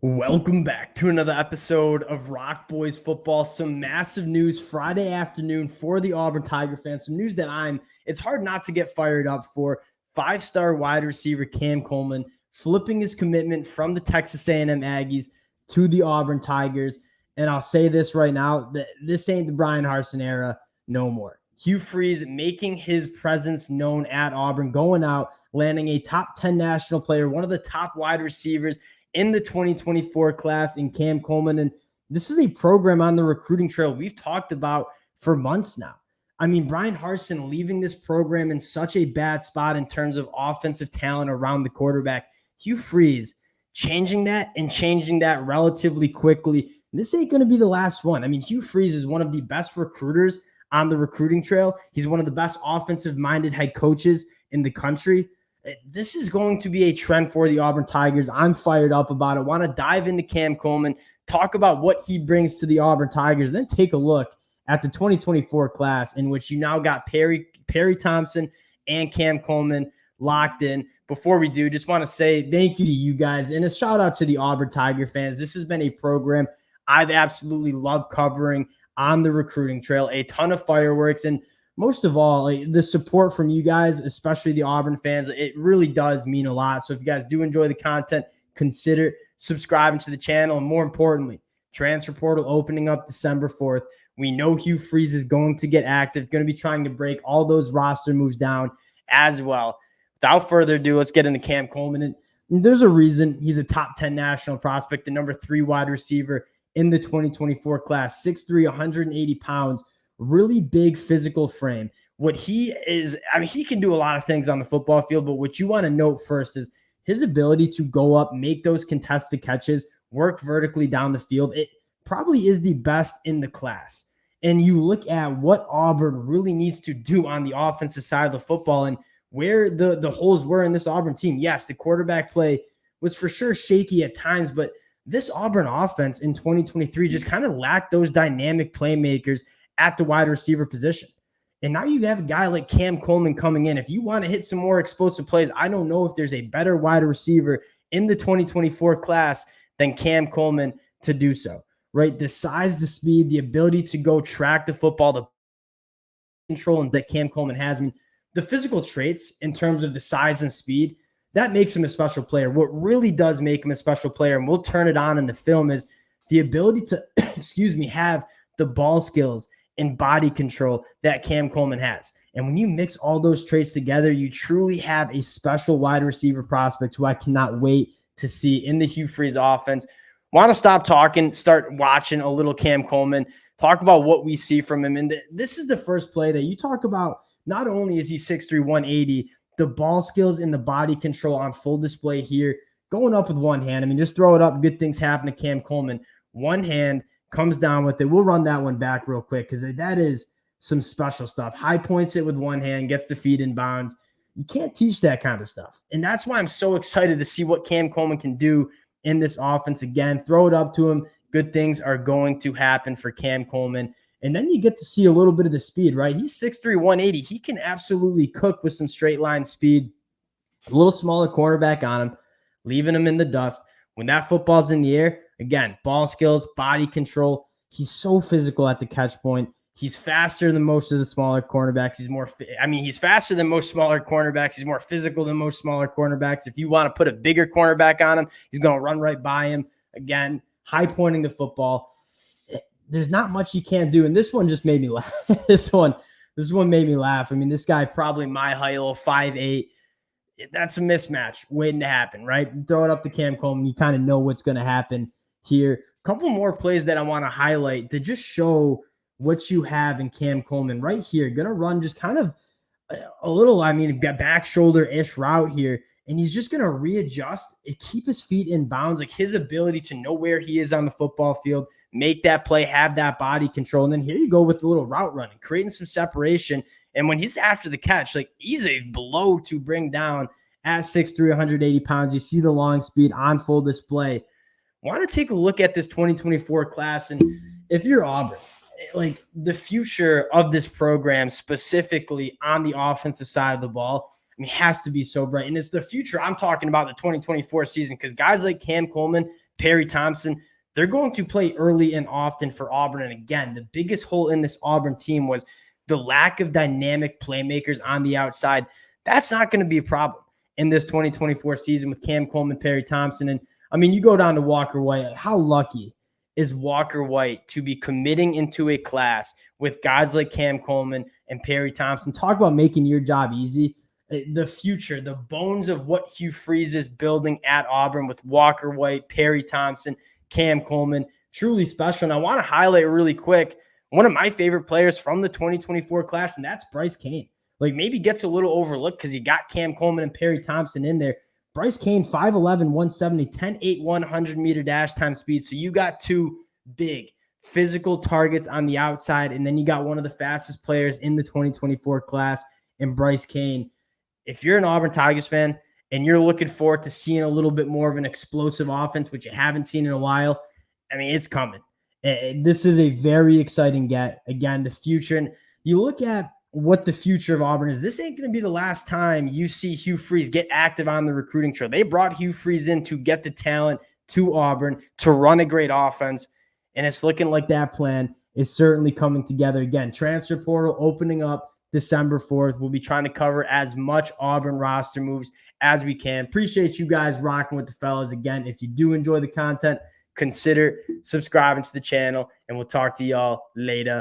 Welcome back to another episode of Rock Boys Football. Some massive news Friday afternoon for the Auburn Tiger fans. Some news that it's hard not to get fired up for. Five-star wide receiver Cam Coleman flipping his commitment from the Texas A&M Aggies to the Auburn Tigers. And I'll say this right now, this ain't the Brian Harsin era no more. Hugh Freeze making his presence known at Auburn, going out, landing a top 10 national player, one of the top wide receivers in the 2024 class in Cam Coleman. And this is a program on the recruiting trail we've talked about for months now. I mean, Brian Harsin leaving this program in such a bad spot in terms of offensive talent around the quarterback. Hugh Freeze changing that relatively quickly. And this ain't going to be the last one. I mean, Hugh Freeze is one of the best recruiters on the recruiting trail. He's one of the best offensive-minded head coaches in the country. This is going to be a trend for the Auburn Tigers. I'm fired up about it. Want to dive into Cam Coleman, talk about what he brings to the Auburn Tigers, then take a look at the 2024 class in which you now got Perry Thompson and Cam Coleman locked in. Before we do, just want to say thank you to you guys and a shout out to the Auburn Tiger fans. This has been a program I've absolutely loved covering on the recruiting trail. A ton of fireworks, and most of all, the support from you guys, especially the Auburn fans, it really does mean a lot. So if you guys do enjoy the content, consider subscribing to the channel. And more importantly, transfer portal opening up December 4th. We know Hugh Freeze is going to get active, going to be trying to break all those roster moves down as well. Without further ado, let's get into Cam Coleman. And there's a reason he's a top 10 national prospect, the number 3 wide receiver in the 2024 class, 6'3", 180 pounds. Really big physical frame. What he is, I mean, he can do a lot of things on the football field, but what you want to note first is his ability to go up, make those contested catches, work vertically down the field. It probably is the best in the class. And you look at what Auburn really needs to do on the offensive side of the football and where the holes were in this Auburn team. Yes, the quarterback play was for sure shaky at times, but this Auburn offense in 2023 just kind of lacked those dynamic playmakers at the wide receiver position. And now you have a guy like Cam Coleman coming in. If you want to hit some more explosive plays, I don't know if there's a better wide receiver in the 2024 class than Cam Coleman to do so, right? The size, the speed, the ability to go track the football, the control that Cam Coleman has. I mean, the physical traits in terms of the size and speed, that makes him a special player. What really does make him a special player, and we'll turn it on in the film, is the ability to, have the ball skills and body control that Cam Coleman has. And when you mix all those traits together, you truly have a special wide receiver prospect who I cannot wait to see in the Hugh Freeze offense. Want to stop talking, start watching a little Cam Coleman, talk about what we see from him. And this is the first play that you talk about. Not only is he 6'3", 180, the ball skills and the body control on full display here, going up with one hand. I mean, just throw it up. Good things happen to Cam Coleman. One hand, comes down with it. We'll run that one back real quick because that is some special stuff. High points it with one hand, gets the feet in bounds. You can't teach that kind of stuff. And that's why I'm so excited to see what Cam Coleman can do in this offense. Again, throw it up to him. Good things are going to happen for Cam Coleman. And then you get to see a little bit of the speed, right? He's 6'3", 180. He can absolutely cook with some straight line speed. A little smaller cornerback on him, leaving him in the dust. When that football's in the air, again, ball skills, body control. He's so physical at the catch point. He's faster than most of the smaller cornerbacks. He's faster than most smaller cornerbacks. He's more physical than most smaller cornerbacks. If you want to put a bigger cornerback on him, he's going to run right by him. Again, high pointing the football. There's not much you can't do. And this one just made me laugh. This one made me laugh. I mean, this guy probably my height, 5'8". That's a mismatch waiting to happen, right? Throw it up to Cam Coleman. You kind of know what's going to happen here. A couple more plays that I want to highlight to just show what you have in Cam Coleman right here. Going to run just kind of a little, back shoulder-ish route here. And he's just going to readjust and keep his feet in bounds. Like his ability to know where he is on the football field, make that play, have that body control. And then here you go with a little route running, creating some separation. And when he's after the catch, like he's a blow to bring down at 6'3", 180 pounds. You see the long speed on full display. Want to take a look at this 2024 class. And if you're Auburn, like the future of this program, specifically on the offensive side of the ball, has to be so bright. And it's the future. I'm talking about the 2024 season because guys like Cam Coleman Perry Thompson, they're going to play early and often for Auburn. And again, the biggest hole in this Auburn team was the lack of dynamic playmakers on the outside. That's not going to be a problem in this 2024 season with Cam Coleman, Perry Thompson. And I mean, you go down to Walker White. How lucky is Walker White to be committing into a class with guys like Cam Coleman and Perry Thompson? Talk about making your job easy. The future, the bones of what Hugh Freeze is building at Auburn with Walker White, Perry Thompson, Cam Coleman, truly special. And I want to highlight really quick one of my favorite players from the 2024 class, and that's Bryce Cain. Like, maybe gets a little overlooked because you got Cam Coleman and Perry Thompson in there. Bryce Cain, 5'11", 170, 10.8, 100-meter dash time speed. So you got two big physical targets on the outside, and then you got one of the fastest players in the 2024 class in Bryce Cain. If you're an Auburn Tigers fan and you're looking forward to seeing a little bit more of an explosive offense, which you haven't seen in a while, I mean, it's coming. This is a very exciting get. Again, the future. And you look at what the future of Auburn is. This ain't going to be the last time you see Hugh Freeze get active on the recruiting trail. They brought Hugh Freeze in to get the talent to Auburn, to run a great offense, and it's looking like that plan is certainly coming together. Again, transfer portal opening up December 4th. We'll be trying to cover as much Auburn roster moves as we can. Appreciate you guys rocking with the fellas. Again, if you do enjoy the content, consider subscribing to the channel, and we'll talk to y'all later.